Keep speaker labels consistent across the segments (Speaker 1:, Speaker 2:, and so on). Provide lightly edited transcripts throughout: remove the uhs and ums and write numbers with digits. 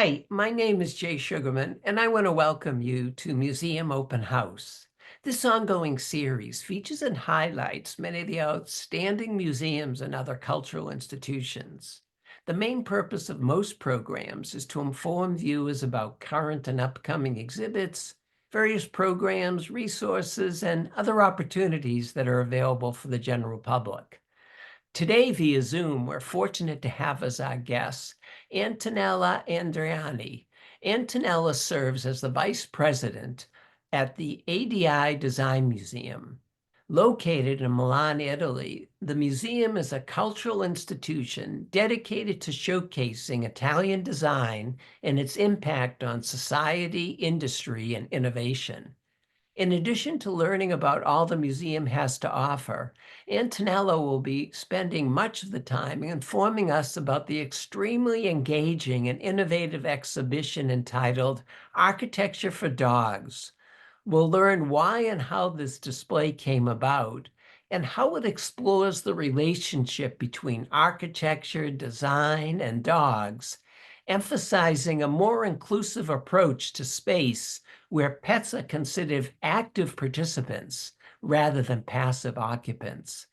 Speaker 1: Hi, my name is Jay Sugarman, and I want to welcome you to Museum Open House. This ongoing series features and highlights many of the outstanding museums and other cultural institutions. The main purpose of most programs is to inform viewers about current and upcoming exhibits, various programs, resources, and other opportunities that are available for the general public. Today, via Zoom, we're fortunate to have as our guest Antonella Andriani. Antonella serves as the Vice President at the ADI Design Museum. Located in Milan, Italy, the museum is a cultural institution dedicated to showcasing Italian design and its impact on society, industry, and innovation. In addition to learning about all the museum has to offer, Antonella will be spending much of the time informing us about the extremely engaging and innovative exhibition entitled Architecture for Dogs. We'll learn why and how this display came about and how it explores the relationship between architecture, design, and dogs, emphasizing a more inclusive approach to space where pets are considered active participants rather than passive occupants.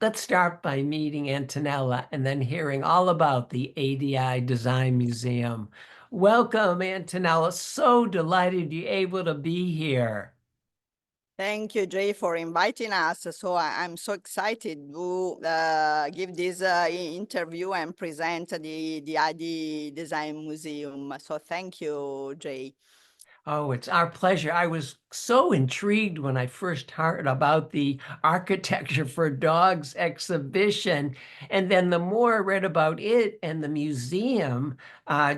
Speaker 1: Let's start by meeting Antonella and then hearing all about the ADI Design Museum. Welcome, Antonella. So delighted you're able to be here.
Speaker 2: Thank you, Jay, for inviting us. So I'm so excited to give this interview and present the ID Design Museum. So thank you, Jay.
Speaker 1: Oh, it's our pleasure. I was so intrigued when I first heard about the Architecture for Dogs exhibition. And then the more I read about it and the museum,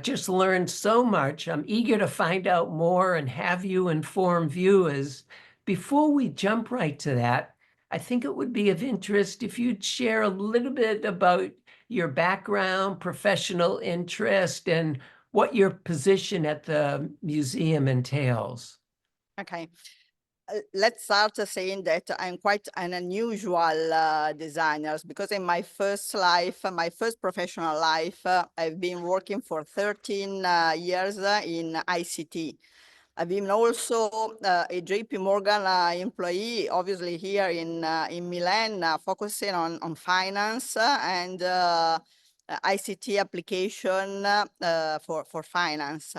Speaker 1: just learned so much. I'm eager to find out more and have you inform viewers. Before we jump right to that, I think it would be of interest if you'd share a little bit about your background, professional interest, and what your position at the museum entails.
Speaker 2: Okay. Let's start saying that I'm quite an unusual designer because in my first life, my first professional life, I've been working for 13 years in ICT. I've been also a JP Morgan employee, obviously here in Milan, focusing on finance and ICT application for finance.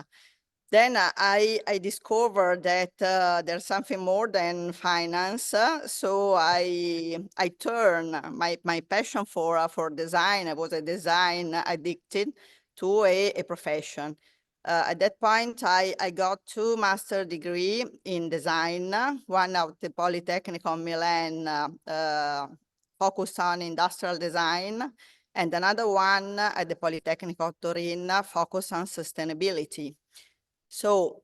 Speaker 2: Then I discovered that there's something more than finance. So I turned my passion for design. I was a design addicted to a profession. At that point, I got 2 master degree in design, one at the Polytechnic of Milan, focused on industrial design, and another one at the Polytechnic of Turin, focused on sustainability. So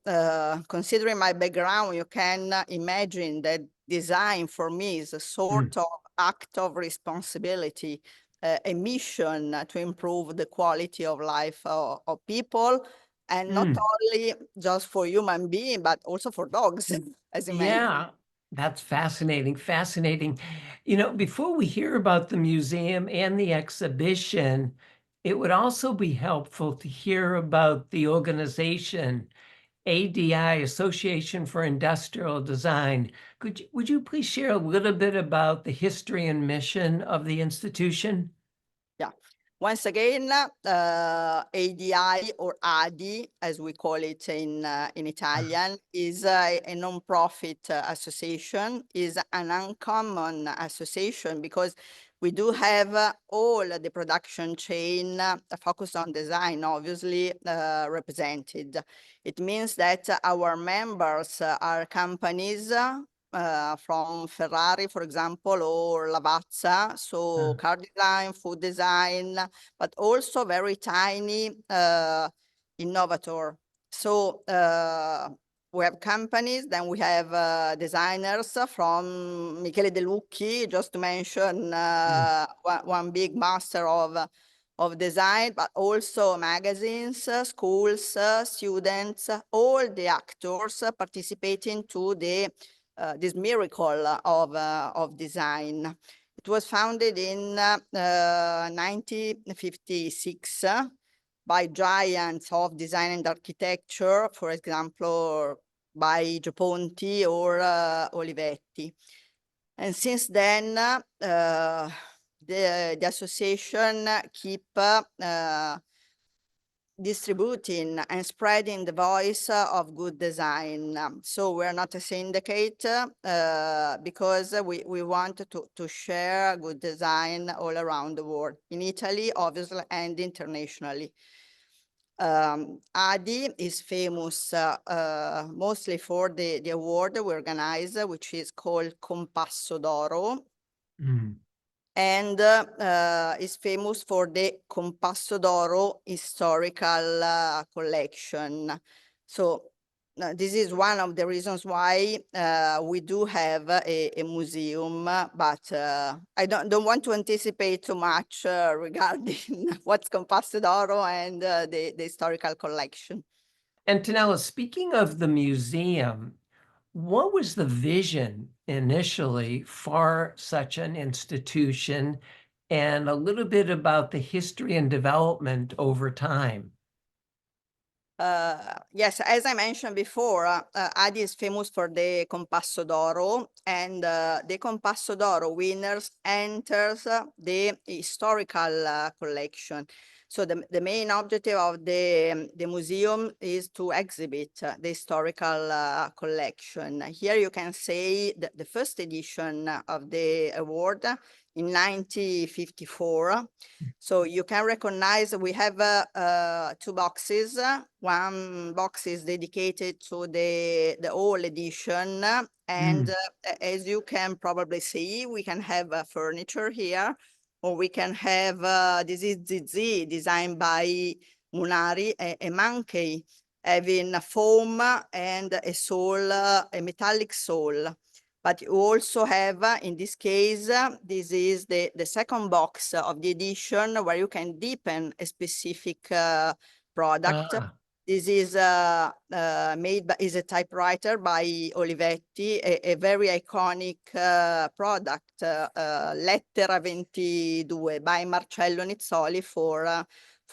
Speaker 2: considering my background, you can imagine that design for me is a sort of act of responsibility, a mission to improve the quality of life of people, and not only just for human beings, but also for dogs, as you mentioned.
Speaker 1: Yeah, that's fascinating, fascinating. You know, before we hear about the museum and the exhibition, it would also be helpful to hear about the organization, ADI, Association for Industrial Design. Would you please share a little bit about the history and mission of the institution?
Speaker 2: Yeah. Once again, ADI or ADI, as we call it in Italian, is a non-profit association, is an uncommon association because we do have all the production chain focused on design, obviously represented. It means that our members are companies from Ferrari, for example, or Lavazza, so car design, food design, but also very tiny innovator. So we have companies, then we have designers from Michele De Lucchi, just to mention one big master of design, but also magazines, schools, students, all the actors participating to this miracle of design. It was founded in 1956 by giants of design and architecture, for example, by Ponti or Olivetti. And since then, the association keep distributing and spreading the voice of good design. So we're not a syndicate because we want to share good design all around the world, in Italy, obviously, and internationally. ADI is famous mostly for the award we organize, which is called Compasso d'Oro,
Speaker 1: Mm.
Speaker 2: and is famous for the Compasso d'Oro historical collection. So this is one of the reasons why we do have a museum, but I don't want to anticipate too much regarding what's Compasso d'Oro and the historical collection.
Speaker 1: Antonella, speaking of the museum, what was the vision initially for such an institution, and a little bit about the history and development over time?
Speaker 2: Yes, as I mentioned before, Adi is famous for the Compasso d'Oro, and the Compasso d'Oro winners enters the historical collection. So the main objective of the museum is to exhibit the historical collection. Here you can say that the first edition of the award in 1954. So you can recognize we have two boxes. One box is dedicated to the whole edition. And
Speaker 1: Mm.
Speaker 2: as you can probably see, we can have furniture here, or we can have, this is Zizi, designed by Munari, a monkey having a foam and a sole, a metallic sole. But you also have, in this case, this is the second box of the edition where you can deepen a specific product.
Speaker 1: Ah.
Speaker 2: This is made by, is a typewriter by Olivetti, a very iconic product, Lettera 22 by Marcello Nizzoli for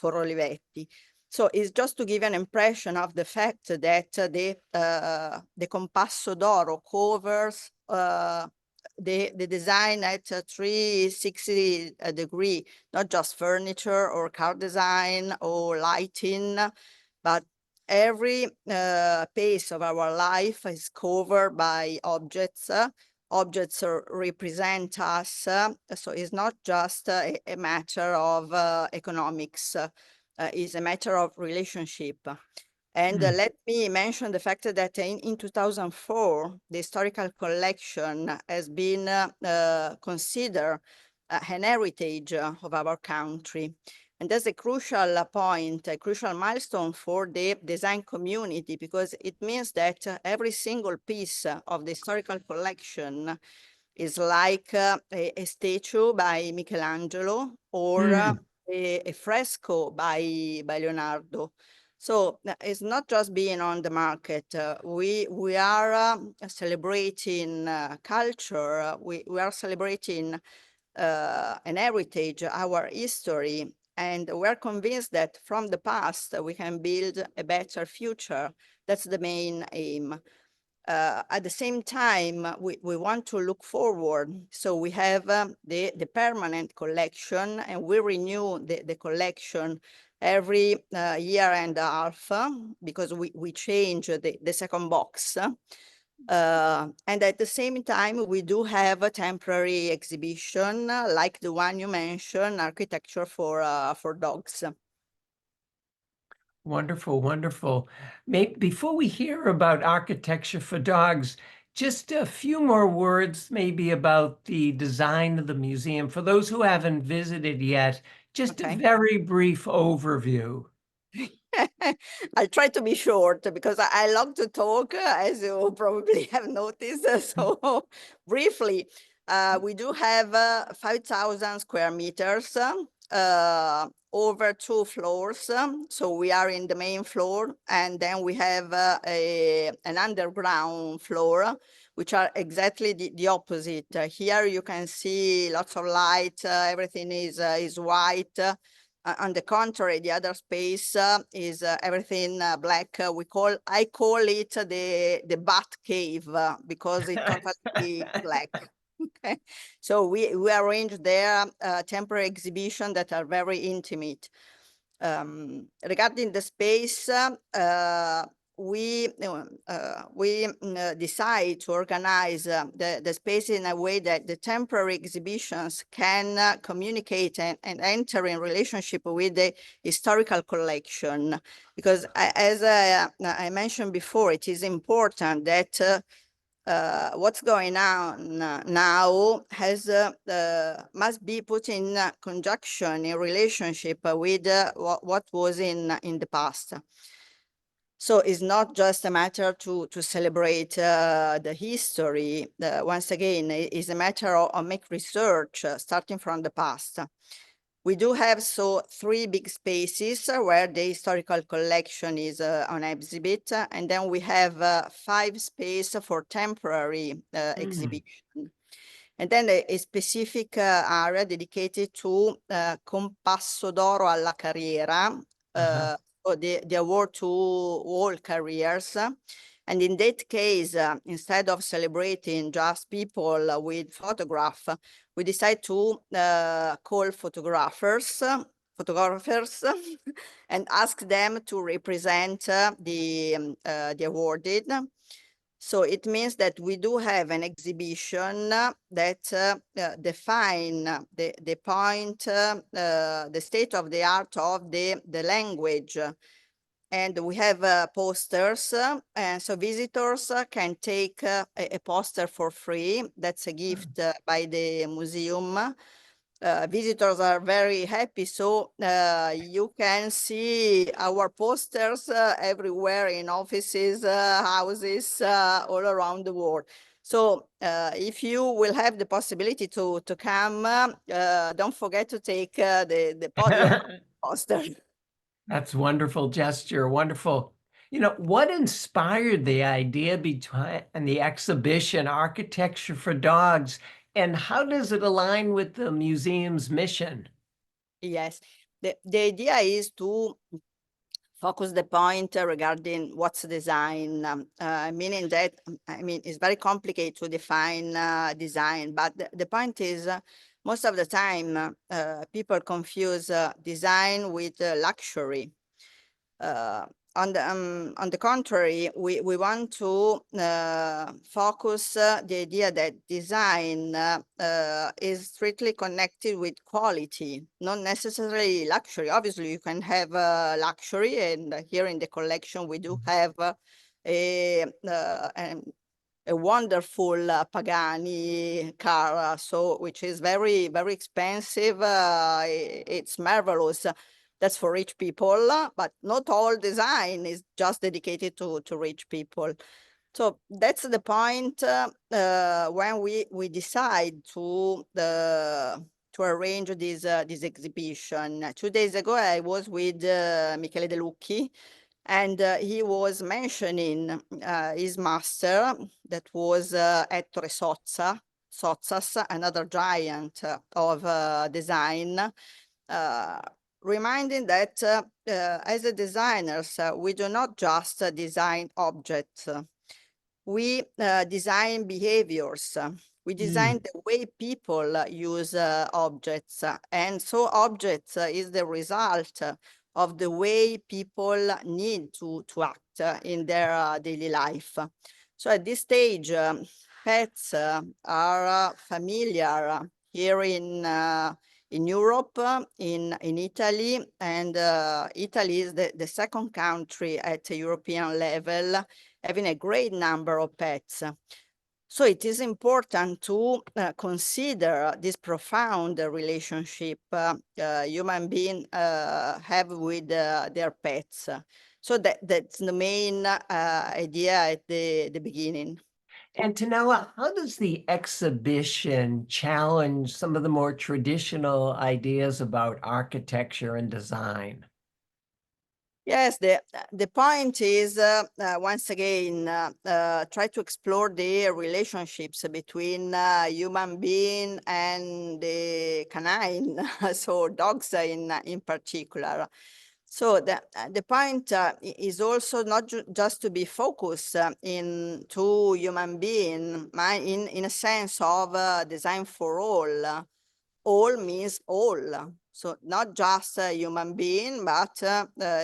Speaker 2: Olivetti. So it's just to give an impression of the fact that the Compasso d'Oro covers the design at 360 degree, not just furniture or car design or lighting, but every pace of our life is covered by objects. Objects represent us, so it's not just a matter of economics, it's a matter of relationship. And let me mention the fact that in 2004, the historical collection has been considered an heritage of our country. And that's a crucial point, a crucial milestone for the design community, because it means that every single piece of the historical collection is like a statue by Michelangelo or a fresco by Leonardo. So it's not just being on the market. We are celebrating culture. We are celebrating an heritage, our history, and we're convinced that from the past we can build a better future. That's the main aim. At the same time, we want to look forward. So we have the permanent collection, and we renew the collection every year and a half because we change the second box. And at the same time, we do have a temporary exhibition like the one you mentioned, Architecture for Dogs.
Speaker 1: Wonderful, wonderful. Before we hear about architecture for dogs, just a few more words maybe about the design of the museum. For those who haven't visited yet, just a
Speaker 2: Okay.
Speaker 1: very brief overview.
Speaker 2: I'll try to be short because I love to talk, as you probably have noticed. So briefly, we do have 5,000 square meters, over 2 floors. So we are in the main floor, and then we have an underground floor, which are exactly the opposite. Here you can see lots of light, everything is white. On the contrary, the other space is everything black. I call it the bat cave because it's totally black. Okay, so we arrange there temporary exhibition that are very intimate. Regarding the space, we decide to organize the space in a way that the temporary exhibitions can communicate and enter in relationship with the historical collection. Because as I mentioned before, it is important that what's going on now must be put in conjunction, in relationship with what was in the past. So it's not just a matter to celebrate the history. Once again, it's a matter of make research starting from the past. We do have three big spaces where the historical collection is on exhibit, and then we have 5 spaces for temporary exhibition. And then a specific area dedicated to Compasso d'Oro alla Carriera, or the award to all careers. And in that case, instead of celebrating just people with photograph, we decide to call photographers and ask them to represent the awarded. So it means that we do have an exhibition that define the point, the state of the art of the language. And we have posters, and so visitors can take a poster for free. That's a gift by the museum. Visitors are very happy, so you can see our posters everywhere in offices, houses, all around the world. So if you will have the possibility to come, don't forget to take the podium poster.
Speaker 1: That's wonderful gesture, wonderful. What inspired the idea behind the exhibition Architecture for Dogs, and how does it align with the museum's mission?
Speaker 2: Yes, the idea is to focus the point regarding what's design, meaning that, it's very complicated to define design, but the point is most of the time people confuse design with luxury. On the contrary, we want to focus the idea that design is strictly connected with quality, not necessarily luxury. Obviously, you can have luxury, and here in the collection we do have a wonderful Pagani car, which is very, very expensive. It's marvelous. That's for rich people, but not all design is just dedicated to rich people. So that's the point when we decide to arrange this exhibition. 2 days ago, I was with Michele De Lucchi, and he was mentioning his master that was Ettore Sozzas, another giant of design, reminding that as a designers, we do not just design objects. We design behaviors. We design the way people use objects. And so objects is the result of the way people need to act in their daily life. So at this stage, pets are familiar here in Europe, in Italy, and Italy is the second country at the European level having a great number of pets. So it is important to consider this profound relationship human beings have with their pets. So that's the main idea at the beginning.
Speaker 1: Antonella, how does the exhibition challenge some of the more traditional ideas about architecture and design?
Speaker 2: Yes, the point is, once again, try to explore the relationships between human being and the canine, so dogs in particular. So the point is also not just to be focused in to human being, in a sense of design for all means all. So not just a human being, but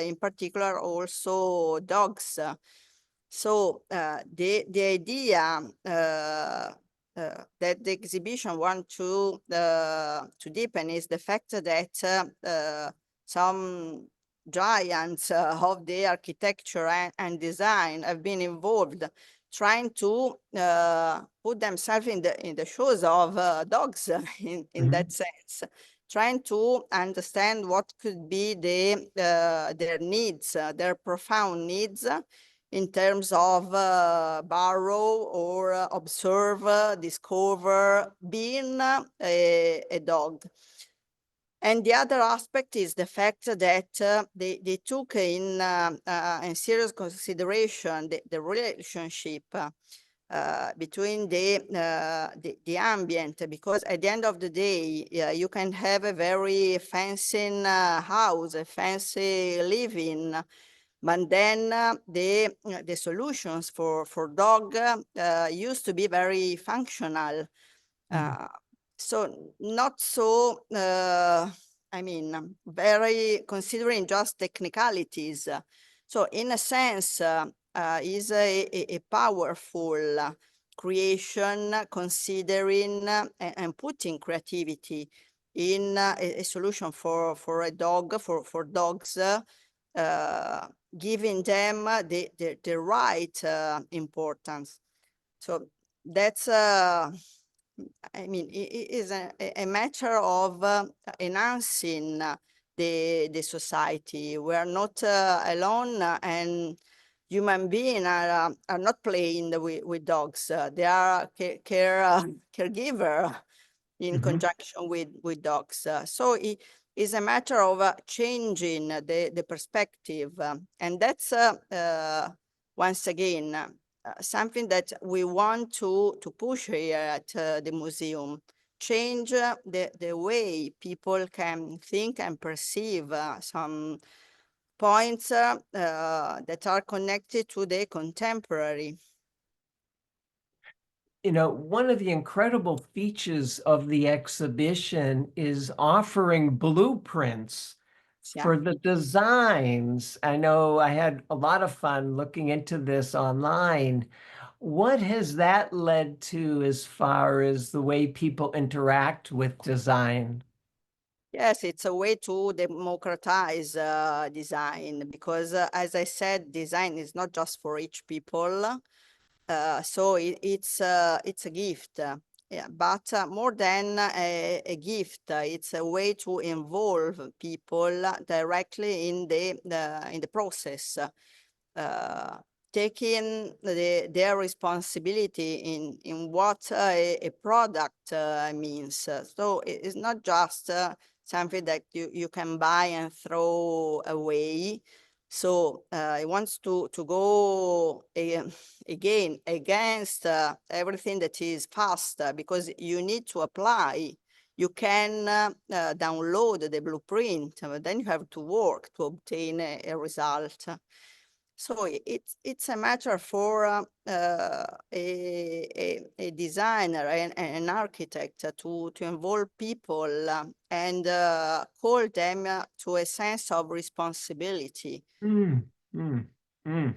Speaker 2: in particular also dogs. So the idea that the exhibition want to deepen is the fact that some giants of the architecture and design have been involved trying to put themselves in the shoes of dogs in that sense, trying to understand what could be their needs, their profound needs in terms of borrow or observe, discover, being a dog. And the other aspect is the fact that they took in serious consideration the relationship between the ambient, because at the end of the day, you can have a very fancy house, a fancy living, but then the solutions for dog used to be very functional. So not so, I mean, very considering just technicalities. So in a sense, is a powerful creation considering and putting creativity in a solution for a dog, for dogs, giving them the right importance. So that's I mean, it is a matter of enhancing the society. We are not alone, and human beings are not playing with dogs. They are caregiver in conjunction with dogs. So it is a matter of changing the perspective. And that's, once again, something that we want to push here at the museum. Change the way people can think and perceive some points that are connected to the contemporary.
Speaker 1: You know, one of the incredible features of the exhibition is offering blueprints
Speaker 2: Yeah.
Speaker 1: for the designs. I know I had a lot of fun looking into this online. What has that led to as far as the way people interact with design?
Speaker 2: Yes, it's a way to democratize design because, as I said, design is not just for rich people. So it's a gift. Yeah, but more than a gift, it's a way to involve people directly in the process, taking their responsibility in what a product means. So it's not just something that you can buy and throw away. So it wants to go again against everything that is fast, because you need to apply. You can download the blueprint, but then you have to work to obtain a result. So it's a matter for a designer and an architect to involve people and call them to a sense of responsibility.
Speaker 1: Mm, mm, mm.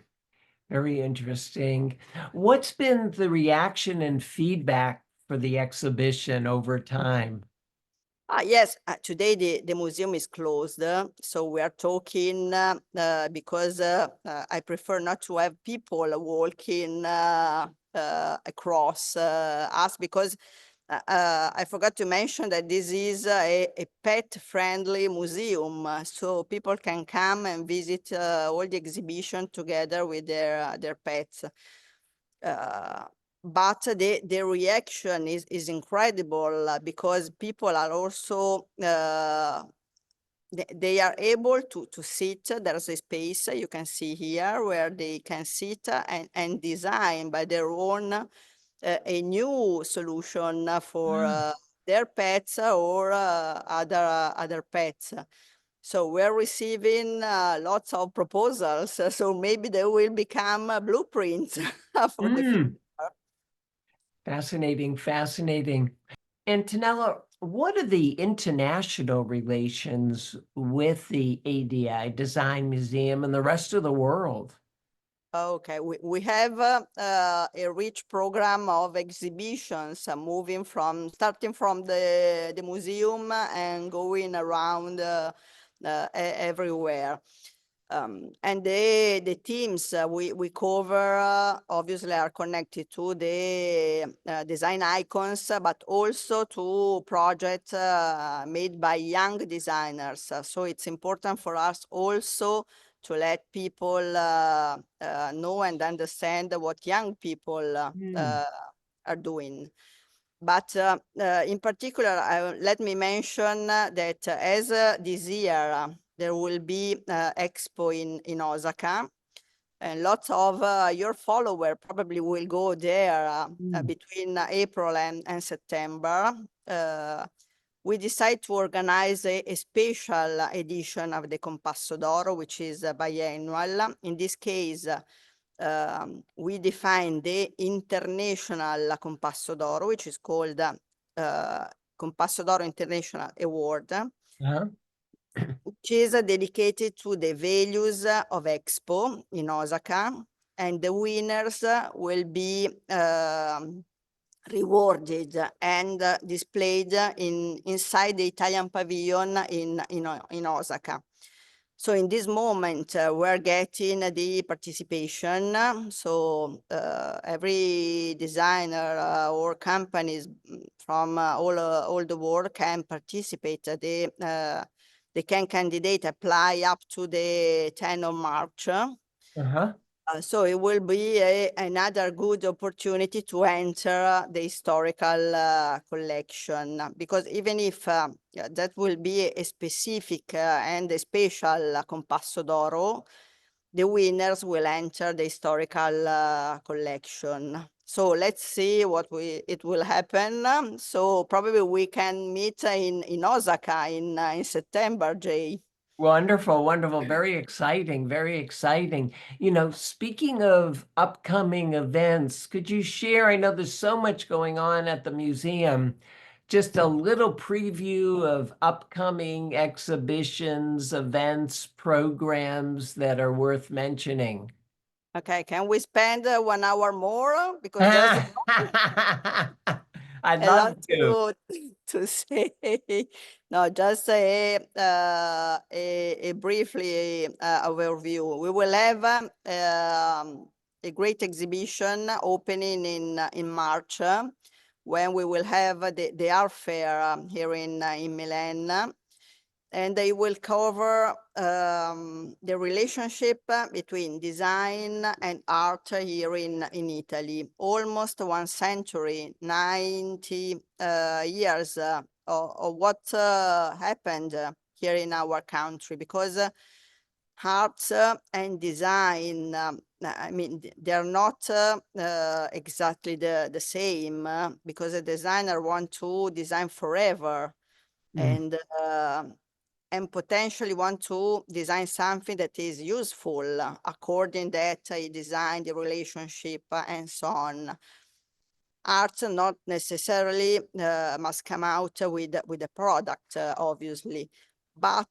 Speaker 1: Very interesting. What's been the reaction and feedback for the exhibition over time?
Speaker 2: Yes, today the museum is closed, so we are talking because I prefer not to have people walking across us, because I forgot to mention that this is a pet-friendly museum, so people can come and visit all the exhibition together with their pets. But the reaction is incredible because people are also they are able to sit. There's a space you can see here where they can sit and design by their own a new solution for their pets or other pets. So we're receiving lots of proposals. So maybe they will become blueprints for the future.
Speaker 1: Fascinating, fascinating. Antonella, what are the international relations with the ADI Design Museum and the rest of the world?
Speaker 2: Okay, we have a rich program of exhibitions starting from the museum and going around everywhere. And the themes we cover obviously are connected to the design icons, but also to projects made by young designers. So it's important for us also to let people know and understand what young people are doing. But in particular, let me mention that as this year, there will be expo in Osaka, and lots of your followers probably will go there between April and September. We decide to organize a special edition of the Compasso d'Oro, which is biannual. In this case, we define the International Compasso d'Oro, which is called Compasso d'Oro International Award, which is dedicated to the values of Expo in Osaka, and the winners will be rewarded and displayed inside the Italian pavilion in Osaka. So in this moment, we're getting the participation. So every designer or companies from all the world can participate. They can candidate, apply up to the 10th of March. So it will be another good opportunity to enter the historical collection, because even if that will be a specific and a special Compasso d'Oro, the winners will enter the historical collection. So let's see what it will happen. So probably we can meet in Osaka in September, Jay.
Speaker 1: Wonderful, wonderful. Very exciting, very exciting. You know, speaking of upcoming events, could you share? I know there's so much going on at the museum. Just a little preview of upcoming exhibitions, events, programs that are worth mentioning.
Speaker 2: Okay, can we spend 1 hour more? Because there's
Speaker 1: I'd
Speaker 2: a lot
Speaker 1: love to.
Speaker 2: to say. No, just a briefly overview. We will have a great exhibition opening in March, when we will have the art fair here in Milan. And they will cover the relationship between design and art here in Italy. Almost 1 century, 90 years of what happened here in our country, because arts and design, I mean, they're not exactly the same, because a designer wants to design forever. And potentially want to design something that is useful according that he designed the relationship and so on. Art not necessarily must come out with a product, obviously, but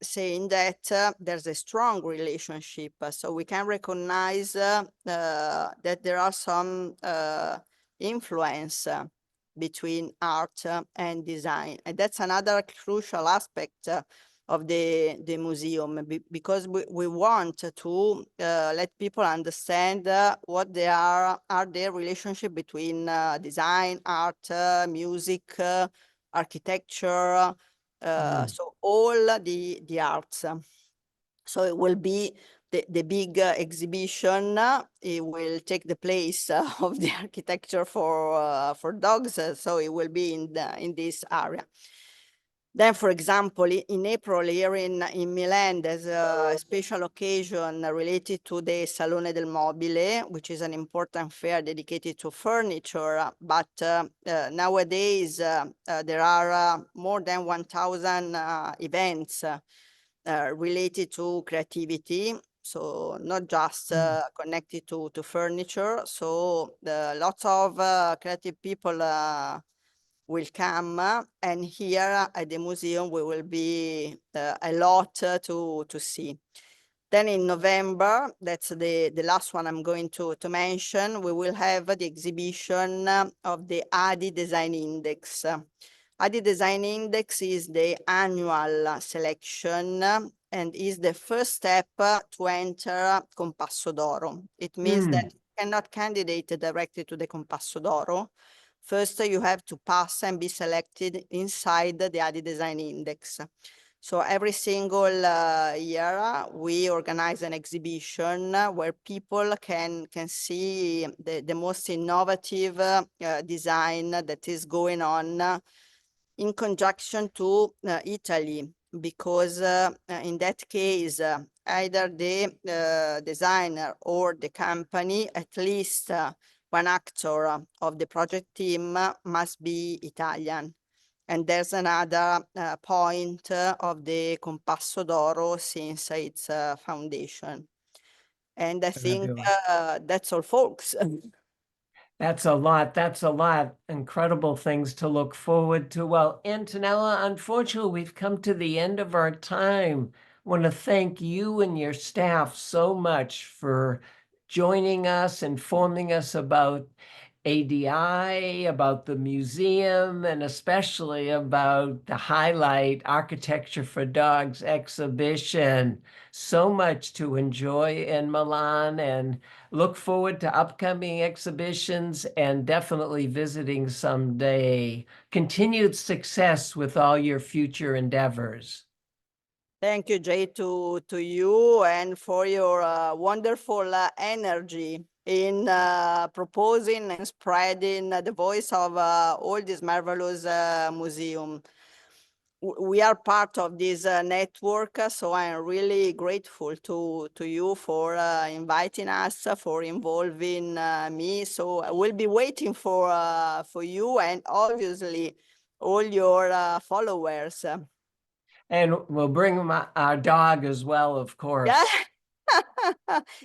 Speaker 2: saying that there's a strong relationship, so we can recognize that there are some influence between art and design. And that's another crucial aspect of the museum, because we want to let people understand what are their relationship between design, art, music, architecture, so all the arts. So it will be the big exhibition. It will take the place of the architecture for dogs. So it will be in this area. Then, for example, in April here in Milan, there's a special occasion related to the Salone del Mobile, which is an important fair dedicated to furniture. But nowadays, there are more than 1,000 events related to creativity. So not just connected to furniture. So lots of creative people will come, and here at the museum we will be a lot to see. Then in November, that's the last one I'm going to mention, we will have the exhibition of the ADI Design Index. ADI Design Index is the annual selection and is the first step to enter Compasso d'Oro. It means that you cannot candidate directly to the Compasso d'Oro. First, you have to pass and be selected inside the ADI Design Index. So every single year, we organize an exhibition where people can see the most innovative design that is going on in conjunction to Italy, because in that case, either the designer or the company, at least one actor of the project team must be Italian. And there's another point of the Compasso d'Oro since its foundation. And I think that's all, folks.
Speaker 1: That's a lot. That's a lot. Incredible things to look forward to. Well, Antonella, unfortunately, we've come to the end of our time. I want to thank you and your staff so much for joining us, informing us about ADI, about the museum, and especially about the Highlight Architecture for Dogs exhibition. So much to enjoy in Milan, and look forward to upcoming exhibitions and definitely visiting someday. Continued success with all your future endeavors.
Speaker 2: Thank you, Jay, to you and for your wonderful energy in proposing and spreading the voice of all this marvelous museum. We are part of this network, so I am really grateful to you for inviting us, for involving me. So I will be waiting for you and obviously all your followers.
Speaker 1: And we'll bring our dog as well, of
Speaker 2: Yeah.
Speaker 1: course.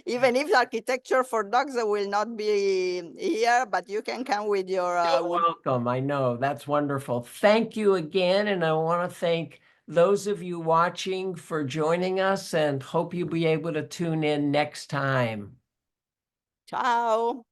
Speaker 2: Even if architecture for dogs will not be here, but you can come with your
Speaker 1: You're welcome. I know. That's wonderful. Thank you again. And I want to thank those of you watching for joining us, and hope you'll be able to tune in next time.
Speaker 2: Ciao.